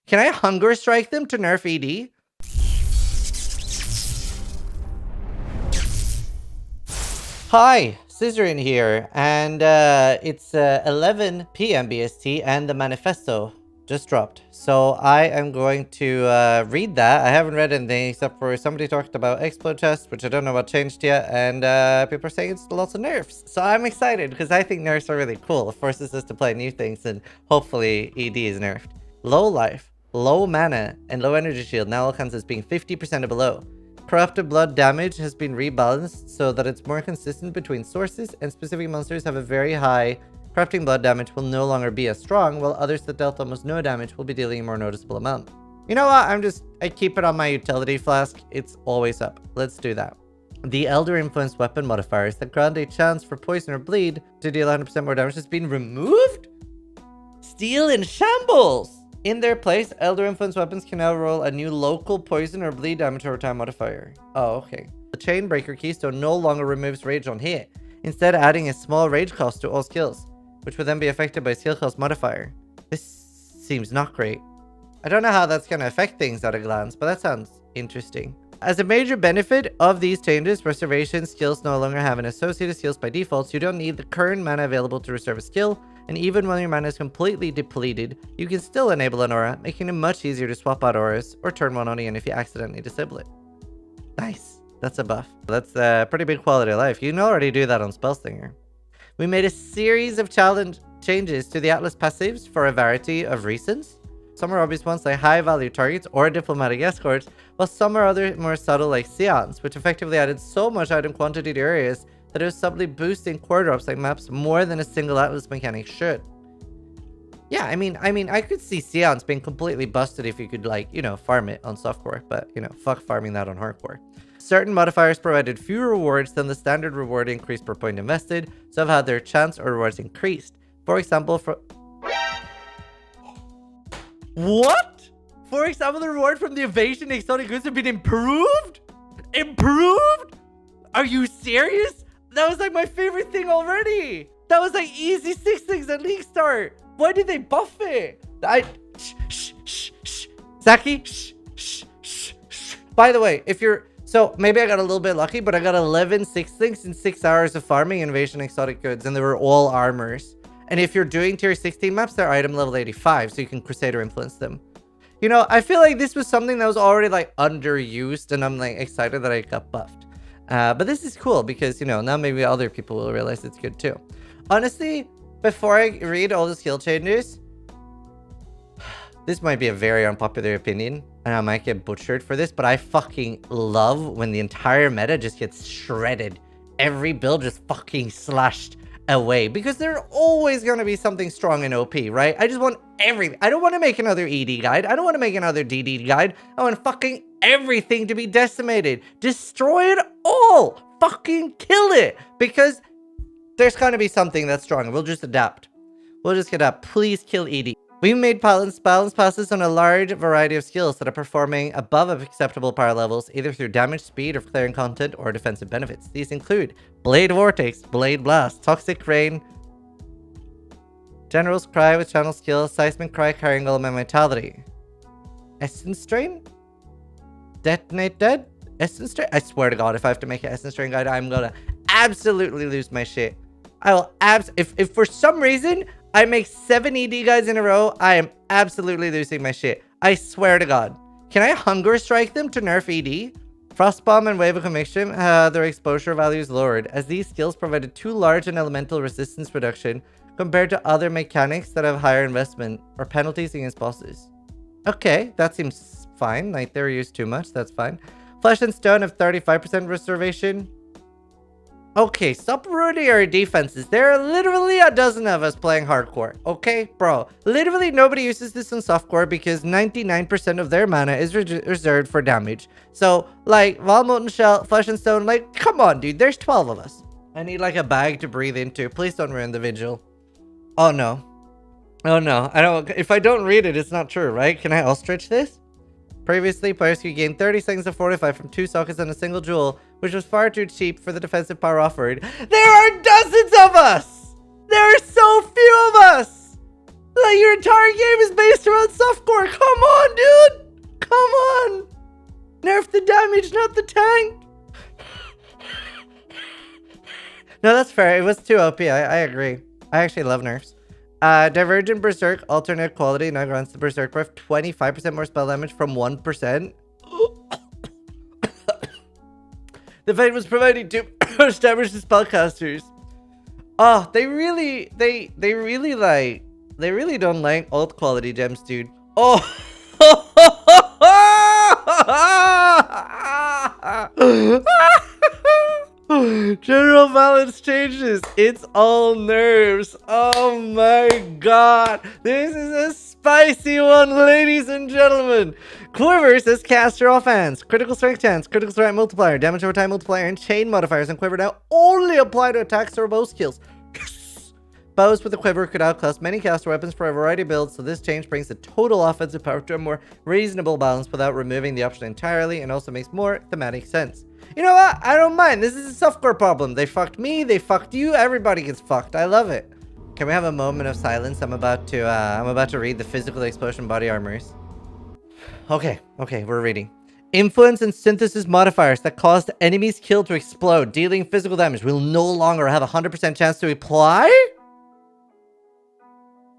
Can I hunger strike them to nerf ED? Hi, Zizaran here, and it's 11 p.m. BST, and the Manifesto just dropped. So I am going to read that. I haven't read anything except for somebody talked about explode chest, which I don't know what changed yet, and people are saying it's lots of nerfs. So I'm excited because I think nerfs are really cool. It forces us to play new things, and hopefully ED is nerfed. Low life, low mana, and low energy shield now all counts as being 50% or below. Corrupted blood damage has been rebalanced so that it's more consistent between sources, and specific monsters have a very high corrupting blood damage will no longer be as strong, while others that dealt almost no damage will be dealing a more noticeable amount. You know what? I keep it on my utility flask. It's always up. Let's do that. The Elder Influence weapon modifiers that grant a chance for poison or bleed to deal 100% more damage has been removed? Steel in shambles! In their place, Elder Influence weapons can now roll a new local poison or bleed damage over time modifier. Oh, okay. The Chainbreaker Keystone no longer removes rage on hit, instead adding a small rage cost to all skills, which would then be affected by skill cost modifier. This seems not great. I don't know how that's going to affect things at a glance, but that sounds interesting. As a major benefit of these changes, restoration skills no longer have an associated skills by default, so you don't need the current mana available to restore a skill, and even when your mana is completely depleted, you can still enable an aura, making it much easier to swap out auras, or turn one on again if you accidentally disable it. Nice. That's a buff. That's a pretty big quality of life. You can already do that on Spellslinger. We made a series of challenge changes to the Atlas passives for a variety of reasons. Some are obvious ones like high value targets or diplomatic escorts, while some are other more subtle like Seance, which effectively added so much item quantity to areas that it was subtly boosting core drops like maps more than a single Atlas mechanic should. Yeah, I mean, I could see Seance being completely busted if you could, like, you know, farm it on softcore, but, you know, fuck farming that on hardcore. Certain modifiers provided fewer rewards than the standard reward increase per point invested, so have had their chance or rewards increased. For example, What? For example, the reward from the evasion exotic goods have been improved? Improved? Are you serious? That was like my favorite thing already. That was like easy 6 things at League Start. Why did they buff it? Zaki, By the way, if you're... So, maybe I got a little bit lucky, but I got 11 6 things in 6 hours of farming invasion exotic goods, and they were all armors. And if you're doing tier 16 maps, they're item level 85, so you can Crusader influence them. You know, I feel like this was something that was already, like, underused, and I'm, like, excited that I got buffed. But this is cool, because, you know, now maybe other people will realize it's good, too. Honestly, before I read all the skill changes, this might be a very unpopular opinion, and I might get butchered for this, but I fucking love when the entire meta just gets shredded. Every build just fucking slashed away, because there's always going to be something strong in OP, right? I just want everything. I don't want to make another ED guide. I don't want to make another DD guide. I want fucking everything to be decimated. Destroy it all. Fucking kill it, because there's going to be something that's strong. We'll just adapt. We'll just adapt. Please kill ED. We made balance passes on a large variety of skills that are performing above acceptable power levels, either through damage, speed, or clearing content, or defensive benefits. These include Blade Vortex, Blade Blast, Toxic Rain, General's Cry with channel skill, Seismic Cry carrying element vitality, Essence Drain, Detonate Dead, Essence Drain. I swear to God, if I have to make an Essence Drain guide, I'm gonna absolutely lose my shit. I will if for some reason I make 7 ED guides in a row, I am absolutely losing my shit. I swear to God. Can I hunger strike them to nerf ED? Frostbomb and Wave of Conviction had their exposure values lowered, as these skills provided too large an elemental resistance reduction compared to other mechanics that have higher investment or penalties against bosses. Okay, that seems fine. Like, they were used too much. That's fine. Flesh and Stone have 35% restoration. Okay, stop ruining our defenses. There are literally a dozen of us playing hardcore. Okay, bro. Literally nobody uses this in softcore because 99% of their mana is reserved for damage. So, like, Valmolten Shell, Flesh and Stone, like, come on, dude. There's 12 of us. I need, like, a bag to breathe into. Please don't ruin the vigil. Oh, no. Oh, no. If I don't read it, it's not true, right? Can I ostrich this? Previously, players could gain 30 seconds of Fortify from 2 sockets and a single jewel, which was far too cheap for the defensive power offered. There are dozens of us! There are so few of us! Like, your entire game is based around softcore, come out the tank. No, that's fair. It was too OP. I agree. I actually love nerfs. Divergent Berserk, alternate quality, now grants the Berserk buff 25% more spell damage from 1%. The fight was providing too much damage to spellcasters. Oh, they really don't like alt quality gems, dude. Oh. General balance changes. It's all nerves. Oh my god. This is a spicy one, ladies and gentlemen. Quiver says caster offense, critical strength chance, critical strike multiplier, damage over time multiplier, and chain modifiers on Quiver now only apply to attacks or bow skills. Bows with a quiver could outclass many caster weapons for a variety of builds, so this change brings the total offensive power to a more reasonable balance without removing the option entirely, and also makes more thematic sense. You know what? I don't mind. This is a softcore problem. They fucked me, they fucked you, everybody gets fucked. I love it. Can we have a moment of silence? I'm about to read the physical explosion body armors. Okay, we're reading. Influence and synthesis modifiers that caused enemies killed to explode, dealing physical damage, will no longer have a 100% chance to apply?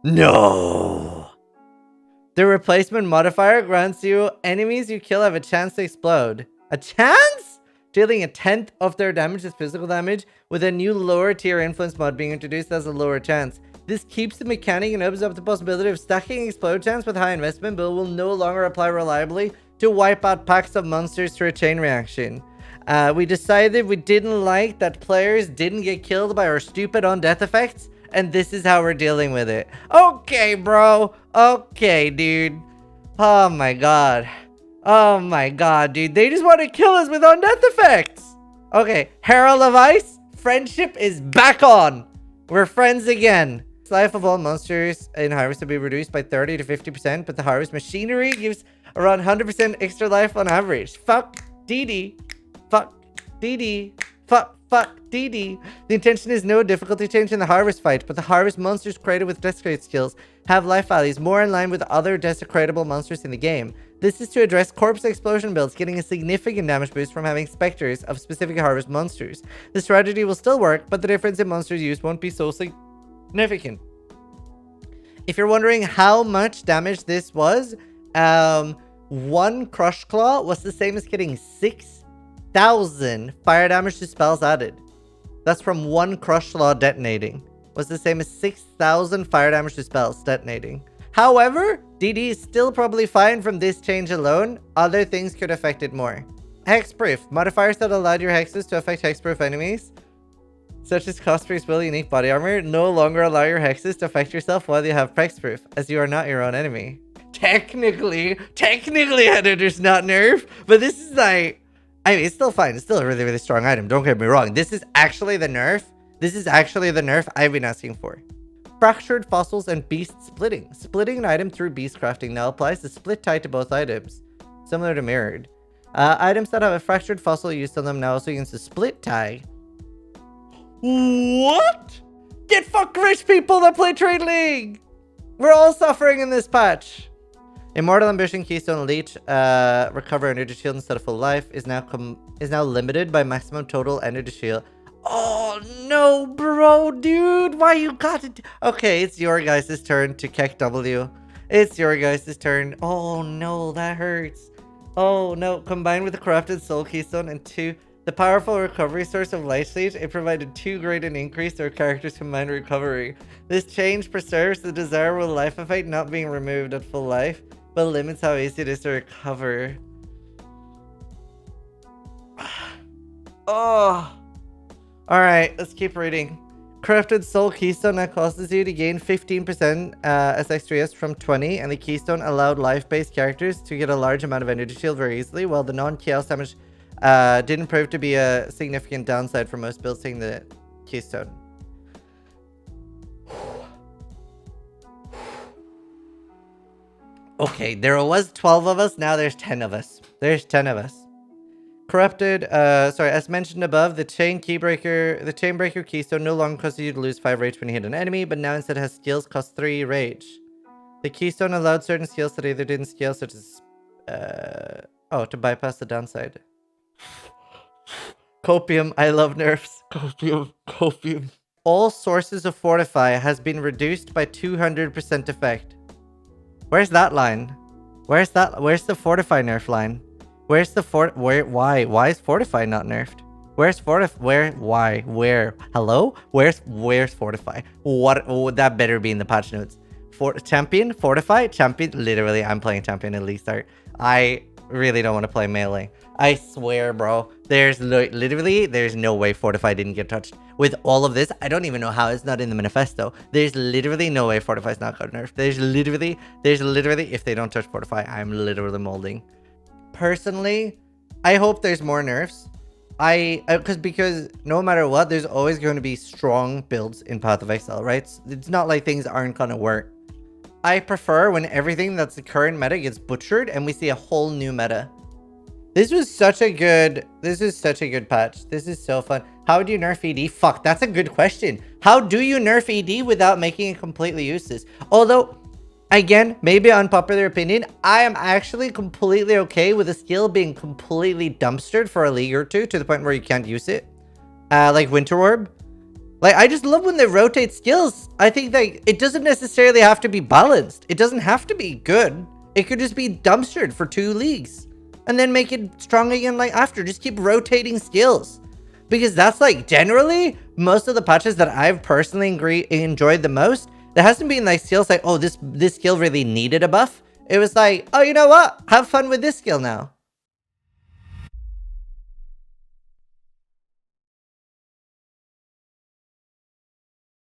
No. The replacement modifier grants you enemies you kill have a chance to explode. A chance? Dealing a tenth of their damage as physical damage, with a new lower tier influence mod being introduced that has a lower chance. This keeps the mechanic and opens up the possibility of stacking explode chance with high investment, but will no longer apply reliably to wipe out packs of monsters through a chain reaction. We decided we didn't like that players didn't get killed by our stupid on-death effects, and this is how we're dealing with it. Okay, bro. Okay, dude. Oh my god. Oh my god, dude. They just want to kill us with on-death effects. Okay, Herald of Ice. Friendship is back on. We're friends again. Life of all monsters in Harvest will be reduced by 30 to 50%, but the Harvest machinery gives around 100% extra life on average. Fuck DD. Fuck DD. Fuck DD. The intention is no difficulty change in the Harvest fight, but the Harvest monsters created with Desecrate skills have life values more in line with other desecratable monsters in the game. This is to address corpse explosion builds getting a significant damage boost from having specters of specific Harvest monsters. The strategy will still work, but the difference in monsters used won't be so significant. If you're wondering how much damage this was, one Crush Claw was the same as getting 6,000 fire damage to spells added. That's from one Crush Claw detonating. Was the same as 6,000 fire damage to spells detonating. However, DD is still probably fine from this change alone. Other things could affect it more. Hexproof. Modifiers that allowed your hexes to affect hexproof enemies, such as Cosprey's will unique body armor, no longer allow your hexes to affect yourself while you have Prexproof, as you are not your own enemy. Technically, Editor's not nerf, but this is like, I mean, it's still fine. It's still a really, really strong item. Don't get me wrong. This is actually the nerf. This is actually the nerf I've been asking for. Fractured fossils and beast splitting. Splitting an item through beast crafting now applies the split tie to both items, similar to mirrored. Items that have a fractured fossil used on them now also use the split tie. What? Get fucked, rich people that play Trade League! We're all suffering in this patch. Immortal Ambition Keystone Leech, recover energy shield instead of full life, is now limited by maximum total energy shield. Oh no, bro, dude, why you got it? Okay, it's your guys' turn to Keck W. It's your guys' turn. Oh no, that hurts. Oh no, combined with the Corrupted Soul Keystone and the powerful recovery source of Light Siege, it provided too great an increase to our character's combined recovery. This change preserves the desirable life effect not being removed at full life, but limits how easy it is to recover. Oh. Alright, let's keep reading. Corrupted Soul Keystone now causes you to gain 15% as XPS from 20, and the Keystone allowed life-based characters to get a large amount of energy shield very easily, while the non-chaos damage didn't prove to be a significant downside for most builds taking the Keystone. Okay, there was 12 of us, now there's 10 of us. There's 10 of us. Corrupted, as mentioned above, the Chainbreaker Keystone no longer causes you to lose 5 rage when you hit an enemy, but now instead has skills cost 3 rage. The Keystone allowed certain skills that either didn't scale, such as, to bypass the downside. Copium. I love nerfs. Copium. Copium. All sources of Fortify has been reduced by 200% effect. Where's that line? Where's the Fortify nerf line? Where's the why? Why is Fortify not nerfed? Where's why? Where? Hello? Where's Fortify? What? Oh, that better be in the patch notes. Champion? Fortify? Champion? Literally, I'm playing champion at least start. I really don't want to play melee. I swear, bro. There's no way Fortify didn't get touched. With all of this, I don't even know how it's not in the manifesto. There's literally no way Fortify's not got nerfed. There's literally, if they don't touch Fortify, I'm literally molding. Personally, I hope there's more nerfs. Because no matter what, there's always going to be strong builds in Path of Exile, right? It's not like things aren't gonna work. I prefer when everything that's the current meta gets butchered and we see a whole new meta. This is such a good patch. This is so fun. How do you nerf ED? Fuck, that's a good question. How do you nerf ED without making it completely useless? Although, again, maybe unpopular opinion, I am actually completely okay with a skill being completely dumpstered for a league or two to the point where you can't use it. Like Winter Orb. Like, I just love when they rotate skills. I think that it doesn't necessarily have to be balanced. It doesn't have to be good. It could just be dumpstered for 2 leagues. And then make it strong again like after. Just keep rotating skills. Because that's like generally most of the patches that I've personally enjoyed the most. There hasn't been like skills like, oh, this skill really needed a buff. It was like, oh, you know what? Have fun with this skill now.